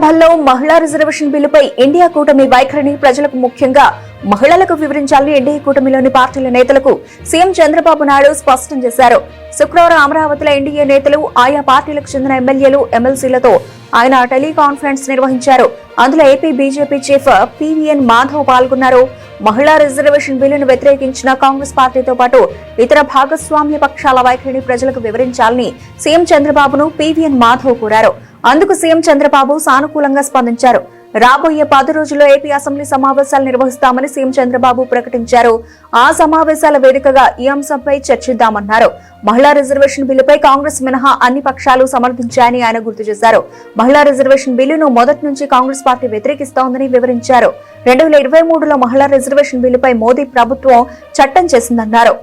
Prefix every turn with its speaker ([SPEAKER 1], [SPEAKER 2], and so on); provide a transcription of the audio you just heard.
[SPEAKER 1] లోక్సభలో మహిళా రిజర్వేషన్ బిల్లుపై ఇండియా కూటమి వైఖరిని ప్రజలకు ముఖ్యంగా మహిళలకు వివరించాలని ఎన్డీఏ కూటమిలోని పార్టీల నేతలకు సీఎం చంద్రబాబు నాయుడు స్పష్టం చేశారు. శుక్రవారం అమరావతిలో ఎన్డీఏ నేతలు, ఆయా పార్టీలకు చెందిన ఎమ్మెల్యేలు, ఎమ్మెల్సీలతో ఆయన టెలికాన్ఫరెన్స్ నిర్వహించారు. అందులో AP BJP chief PVN Madhav పాల్గొన్నారు. మహిళా రిజర్వేషన్ బిల్లును వ్యతిరేకించిన కాంగ్రెస్ పార్టీతో పాటు ఇతర భాగస్వామ్య పక్షాల వైఖరిని ప్రజలకు వివరించాలని సీఎం చంద్రబాబును పీవీఎన్ మాధవ్ కోరారు. అందుకు సీఎం చంద్రబాబు సానుకూలంగా స్పందించారు. రాబోయే 10 రోజుల్లో ఏపీ అసెంబ్లీ సమావేశాలు నిర్వహిస్తామని సీఎం చంద్రబాబు ప్రకటించారు. ఆ సమావేశాల వేదికగా ఈ అంశంపై చర్చిద్దామన్నారు. మహిళా రిజర్వేషన్ బిల్లుపై కాంగ్రెస్ మినహా అన్ని పక్షాలు సమర్థించాయని ఆయన గుర్తు చేశారు. మహిళా రిజర్వేషన్ బిల్లును మొదటి నుంచి కాంగ్రెస్ పార్టీ వ్యతిరేకిస్తోందని వివరించారు. 2023లో మహిళా రిజర్వేషన్ బిల్లుపై మోదీ ప్రభుత్వం చట్టం చేసిందన్నారు.